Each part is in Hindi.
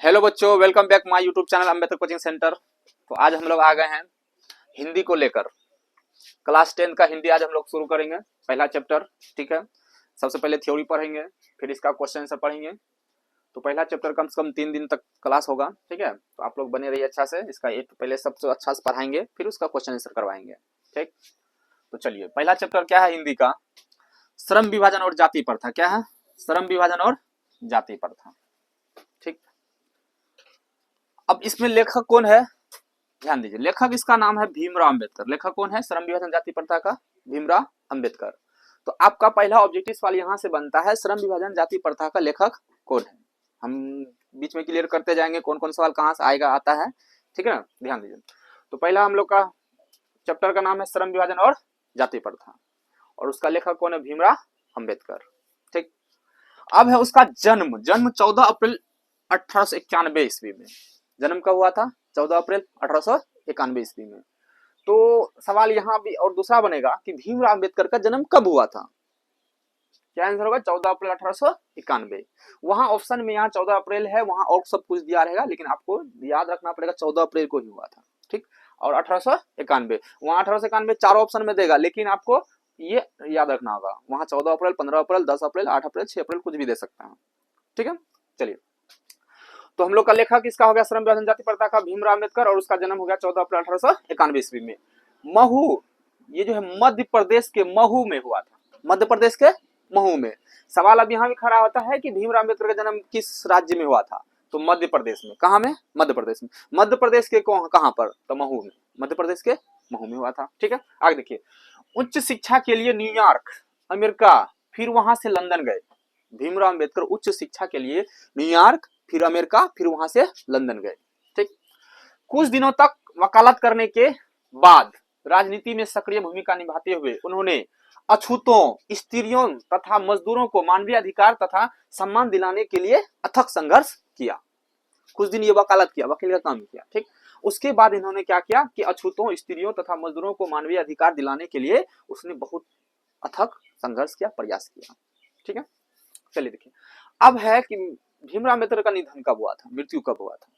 हेलो बच्चों, welcome back my YouTube channel Ambedkar coaching centre. तो आज हम लोग आ गए हैं हिंदी को लेकर। क्लास 10 का हिंदी आज हम लोग शुरू करेंगे, पहला चैप्टर। ठीक है, सबसे पहले थ्योरी पढ़ेंगे, फिर इसका क्वेश्चन आंसर पढ़ेंगे। तो पहला चैप्टर कम से कम 3 दिन तक क्लास होगा। ठीक है, तो आप लोग बने रहिए अच्छा से। इसका एक पहले सबसे अच्छा से पढ़ाएंगे, फिर उसका क्वेश्चन आंसर करवाएंगे। ठीक, तो चलिए पहला चैप्टर क्या है हिंदी का? श्रम विभाजन और जाति प्रथा। क्या है? श्रम विभाजन और जाति प्रथा। ठीक, अब इसमें लेखक कौन है? ध्यान दीजिए, लेखक इसका नाम है भीमराव अंबेडकर। लेखक कौन है श्रम विभाजन जाति प्रथा का? भीमराव अंबेडकर। तो आपका पहला ऑब्जेक्टिव सवाल यहां से बनता है, श्रम विभाजन जाति प्रथा का लेखक कौन है? हम बीच में क्लियर करते जाएंगे कौन कौन सवाल कहां से आएगा आता है। ठीक है ना, ध्यान दीजिए। तो पहला हम लोग का चैप्टर का नाम है श्रम विभाजन और जाति प्रथा, और उसका लेखक कौन है? भीमराव अंबेडकर। ठीक, अब है उसका जन्म। जन्म 14 अप्रैल 1891 ईस्वी में। जन्म कब हुआ था? 14 अप्रैल 1891 ईस्वी में। तो सवाल यहाँ भी और दूसरा बनेगा कि भीमराव अंबेडकर का जन्म कब हुआ था? क्या आंसर होगा? 14 अप्रैल 1891। वहां ऑप्शन में यहाँ 14 अप्रैल है, वहां और सब कुछ दिया रहेगा, लेकिन आपको याद रखना पड़ेगा 14 अप्रैल को ही हुआ था। ठीक, और 1891 वहां 1891 चारों ऑप्शन में देगा, लेकिन आपको ये याद रखना होगा वहां 14 अप्रैल, 15 अप्रैल, 10 अप्रैल, 8 अप्रैल, 6 अप्रैल कुछ भी दे सकते हैं। ठीक है, चलिए। तो हम लोग का लेखक किसका हो गया? श्रम विभाजन जाति प्रथा का भीमराव अंबेडकर, और उसका जन्म हो गया 14 अप्रैल 1891 ईस्वी में। महू, ये जो है मध्य प्रदेश के महू में हुआ था। मध्य प्रदेश के महू में। सवाल अब यहाँ भी खड़ा होता है कि भीमराव अंबेडकर का जन्म किस राज्य में हुआ था? तो मध्य प्रदेश में। कहाँ में? मध्य प्रदेश में। मध्य प्रदेश के कहाँ पर? तो महू में। मध्य प्रदेश के महू में हुआ था। ठीक है, आगे देखिए। उच्च शिक्षा के लिए न्यूयॉर्क, अमेरिका, फिर वहां से लंदन गए। भीमराव अंबेडकर उच्च शिक्षा के लिए न्यूयॉर्क, फिर अमेरिका, फिर वहां से लंदन गए। ठीक, कुछ दिनों तक वकालत करने के बाद राजनीति में सक्रिय भूमिका निभाते हुए उन्होंने अछूतों, स्त्रियों तथा मजदूरों को मानवीय अधिकार तथा सम्मान दिलाने के लिए अथक संघर्ष किया। कुछ दिन ये वकालत किया, वकील का काम किया। ठीक, उसके बाद इन्होंने क्या किया कि अछूतों, स्त्रियों तथा मजदूरों को मानवीय अधिकार दिलाने के लिए उसने बहुत अथक संघर्ष किया, प्रयास किया। ठीक है, चलिए देखिए। अब है कि भीमराव अंबेडकर का निधन कब हुआ था, मृत्यु कब हुआ था?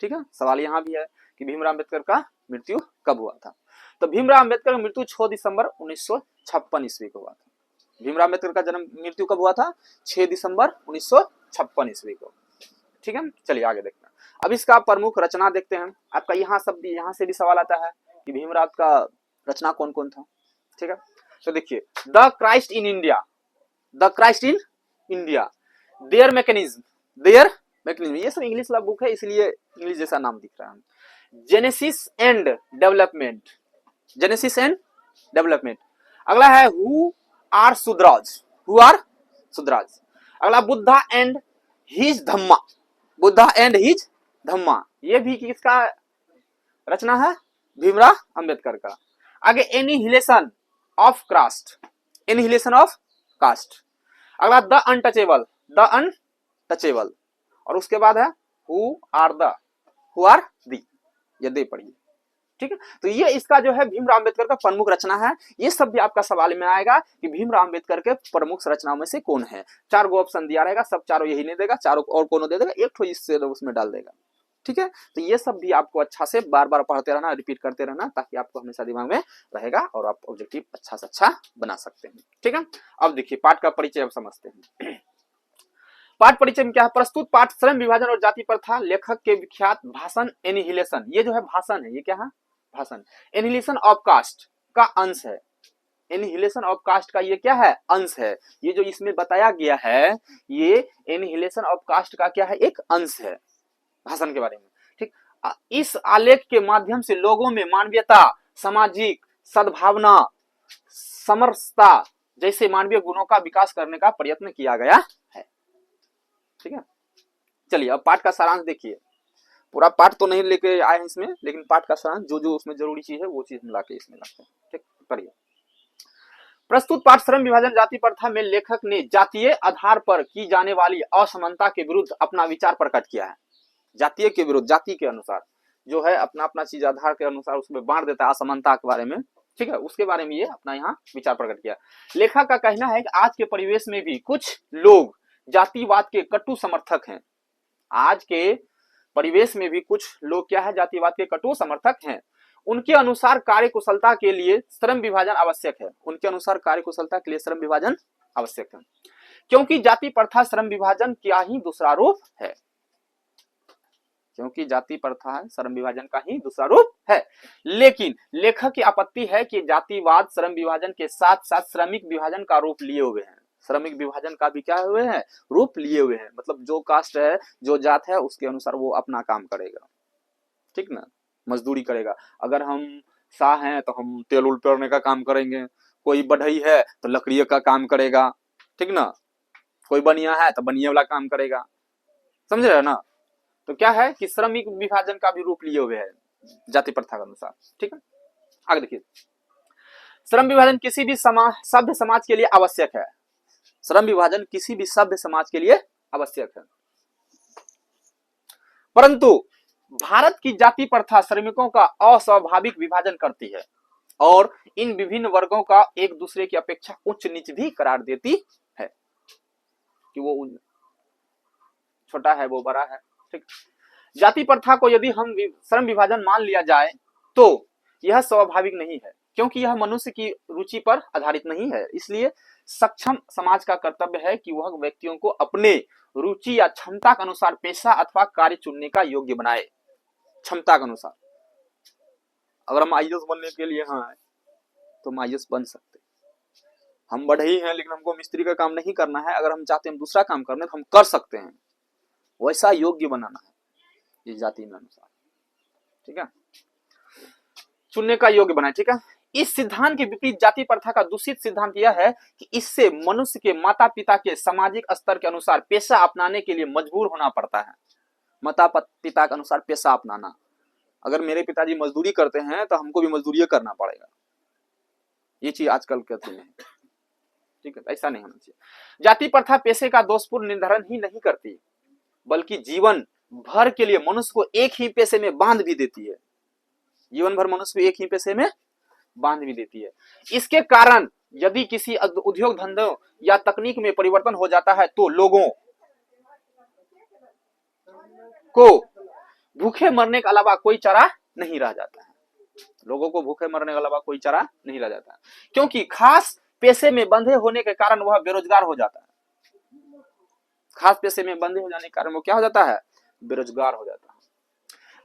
ठीक है, सवाल यहाँ भी है कि भीमराव अंबेडकर का मृत्यु कब हुआ था। तो भीमराव अंबेडकर का मृत्यु 6 दिसंबर 1956 ईस्वी को हुआ था। भीमराव अंबेडकर का जन्म मृत्यु कब हुआ था? 6 दिसंबर 1956 ईस्वी को। ठीक है, चलिए आगे देखते हैं। अब इसका प्रमुख रचना देखते हैं। आपका यहाँ से भी सवाल आता है कि भीमराव का रचना कौन कौन था। ठीक है, तो देखिए, the Christ in India, the Christ in India, there mechanism, there mechanism, ये सब इंग्लिश वाला बुक है इसलिए इंग्लिश जैसा नाम दिख रहा है। Genesis and development, genesis and development. अगला है who are Shudras, who are Shudras. अगला Buddha and his Dhamma, Buddha and his Dhamma, ये भी किसका रचना है? भीमराव अंबेडकर का। आगे annihilation of caste, annihilation of caste. अगला द अनटचेबल, द अनटचेबल। और उसके बाद है who are the, who are the, ये दे पढ़िए। ठीक है, तो ये इसका जो है भीमराव अंबेडकर का प्रमुख रचना है। ये सब भी आपका सवाल में आएगा कि भीमराव अंबेडकर के प्रमुख रचनाओं में से कौन है। 4 गो ऑप्शन दिया रहेगा, सब चारों यही नहीं देगा, चारों और कोनो दे देगा, एक ठो इससे उसमें डाल देगा। ठीक है, तो ये सब भी आपको अच्छा से बार बार पढ़ते रहना, रिपीट करते रहना, ताकि आपको हमेशा दिमाग में रहेगा और आप ऑब्जेक्टिव अच्छा से अच्छा बना सकते हैं। ठीक है, अब देखिए पाठ का परिचय अब समझते हैं। पाठ परिचय में क्या है? प्रस्तुत पाठ श्रम विभाजन और जाति प्रथा, लेखक के विख्यात भाषण एनिहिलेशन। ये जो है भाषण है, ये क्या है? भाषण। एनिहिलेशन ऑफ कास्ट का अंश है। एनिहिलेशन ऑफ कास्ट का ये क्या है? अंश है। ये जो इसमें बताया गया है, ये एनिहिलेशन ऑफ कास्ट का क्या है? एक अंश है भाषण के बारे में। ठीक, इस आलेख के माध्यम से लोगों में मानवीयता, सामाजिक सद्भावना, समरसता जैसे मानवीय गुणों का विकास करने का प्रयत्न किया गया है। ठीक है, चलिए अब पाठ का सारांश देखिए। पूरा पाठ तो नहीं लेके आए हैं इसमें, लेकिन पाठ का सारांश जो जो उसमें जरूरी चीज है वो चीज हम लाके इसमें लाते हैं। ठीक, पढ़िए। प्रस्तुत पाठ श्रम विभाजन जाति प्रथा में लेखक ने जातीय आधार पर की जाने वाली असमानता के विरुद्ध अपना विचार प्रकट किया है। जातीय के विरुद्ध, जाति के अनुसार जो है अपना अपना चीज आधार के अनुसार उसमें बांट देता है असमानता के बारे में। ठीक है, उसके बारे में ये अपना यहाँ विचार प्रकट किया। लेखक का कहना है कि आज के परिवेश में भी कुछ लोग जातिवाद के कटु समर्थक हैं। आज के परिवेश में भी कुछ लोग क्या है, जातिवाद के कटु समर्थक हैं। उनके अनुसार कार्य कुशलता के लिए श्रम विभाजन आवश्यक है। उनके अनुसार कार्य कुशलता के लिए श्रम विभाजन आवश्यक है, क्योंकि जाति प्रथा श्रम विभाजन का ही दूसरा रूप है। क्योंकि जाति प्रथा है श्रम विभाजन का ही दूसरा रूप है। लेकिन लेखक की आपत्ति है कि जातिवाद श्रम विभाजन के साथ साथ श्रमिक विभाजन का रूप लिए हुए हैं। श्रमिक विभाजन का भी क्या हुए हैं, रूप लिए हुए हैं। मतलब जो कास्ट है, जो जात है, उसके अनुसार वो अपना काम करेगा, ठीक ना, मजदूरी करेगा। अगर हम शाह हैं तो हम तेल उल पेरने का काम करेंगे, कोई बढ़ई है तो लकड़ी का काम करेगा, ठीक ना, कोई बनिया है तो बनिया वाला काम करेगा, समझ रहे हो ना। तो क्या है कि श्रमिक विभाजन का भी रूप लिए हुए है जाति प्रथा के अनुसार, ठीक है। आगे देखिए, श्रम विभाजन किसी भी सभ्य समाज के लिए आवश्यक है। श्रम विभाजन किसी भी सभ्य समाज के लिए आवश्यक है, परंतु भारत की जाति प्रथा श्रमिकों का अस्वाभाविक विभाजन करती है और इन विभिन्न वर्गों का एक दूसरे की अपेक्षा उच्च नीच भी करार देती है, कि वो छोटा है वो बड़ा है, ठीक। जाति प्रथा को यदि हम श्रम विभाजन मान लिया जाए तो यह स्वाभाविक नहीं है, क्योंकि यह मनुष्य की रुचि पर आधारित नहीं है। इसलिए सक्षम समाज का कर्तव्य है कि वह व्यक्तियों को अपने रुचि या क्षमता के अनुसार पेशा अथवा कार्य चुनने का योग्य बनाए। क्षमता के अनुसार, अगर हम आईएएस बनने के लिए हैं तो हम आईएएस बन सकते। हम बढ़ई हैं लेकिन हमको मिस्त्री का काम नहीं करना है, अगर हम चाहते हैं हम दूसरा काम करना है तो हम कर सकते हैं। वैसा योग्य बनाना है इस जाति में अनुसार, ठीक है, चुनने का योग्य बनाए, ठीक है। इस सिद्धांत के विपरीत जाति प्रथा का दूषित सिद्धांत यह है कि इससे मनुष्य के माता पिता के सामाजिक स्तर के अनुसार पेशा अपनाने के लिए मजबूर होना पड़ता है। माता पिता के अनुसार पेशा अपनाना, अगर मेरे पिताजी मजदूरी करते हैं तो हमको भी मजदूरी करना पड़ेगा, ये चीज आजकल कहते हैं, ठीक है। ऐसा नहीं होना चाहिए। जाति प्रथा पेशे का दोषपूर्ण निर्धारण ही नहीं करती, बल्कि जीवन भर के लिए मनुष्य को एक ही पेशे में बांध भी देती है। जीवन भर मनुष्य को एक ही पेशे में बांध भी देती है। इसके कारण यदि किसी उद्योग धंधों या तकनीक में परिवर्तन हो जाता है तो लोगों को भूखे मरने के अलावा कोई चारा नहीं रह जाता है। लोगों को भूखे मरने के अलावा कोई चारा नहीं रह जाता है, क्योंकि खास पेशे में बंधे होने के कारण वह बेरोजगार हो जाता है। खास पेशे में बंधे हो जाने के कारण वो क्या हो जाता है, बेरोजगार हो जाता है।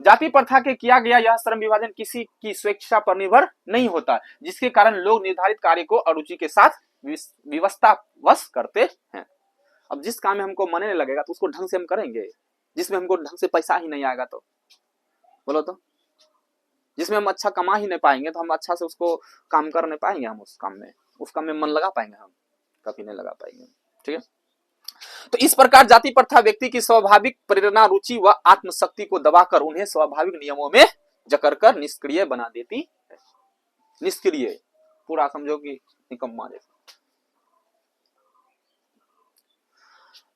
जाति प्रथा के किया गया यह श्रम विभाजन किसी की स्वेच्छा पर निर्भर नहीं होता, जिसके कारण लोग निर्धारित कार्य को अरुचि के साथ विवशतावश करते हैं। अब जिस काम में हमको मन नहीं लगेगा तो उसको ढंग से हम करेंगे, जिसमें हमको ढंग से पैसा ही नहीं आएगा तो बोलो तो, जिसमें हम अच्छा कमा ही नहीं पाएंगे तो हम अच्छा से उसको काम कर नहीं पाएंगे। हम उस काम में मन लगा पाएंगे, हम कभी नहीं लगा पाएंगे, ठीक है। तो इस प्रकार जाति प्रथा व्यक्ति की स्वाभाविक प्रेरणा, रुचि व आत्मशक्ति को दबाकर उन्हें स्वाभाविक नियमों में जकड़कर निष्क्रिय बना देती है। निष्क्रिय, पूरा समझो कि निकम्मा जैसा।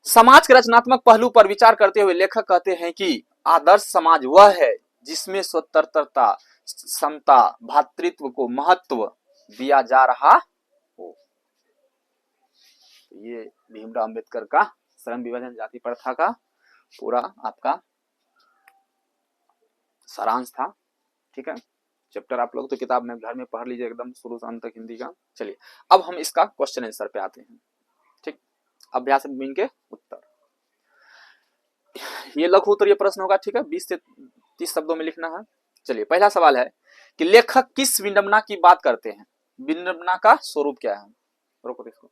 समाज के रचनात्मक पहलू पर विचार करते हुए लेखक कहते हैं कि आदर्श समाज वह है जिसमें स्वतंत्रता, समता, भातृत्व को महत्व दिया जा रहा हो। ये भीमराव अंबेडकर का श्रम विभाजन जाति प्रथा का पूरा आपका सारांश था, ठीक है। चैप्टर आप लोग तो किताब में घर में पढ़ लीजिए एकदम शुरू से अंत तक हिंदी का। चलिए अब हम इसका क्वेश्चन आंसर पे आते हैं, ठीक। अभ्यास बिन के उत्तर, ये लघु उत्तरीय प्रश्न होगा, ठीक है। 20 से 30 शब्दों में लिखना है। चलिए पहला सवाल है कि लेखक किस विडंबना की बात करते हैं। विडंबना का स्वरूप क्या है। रोको इसको।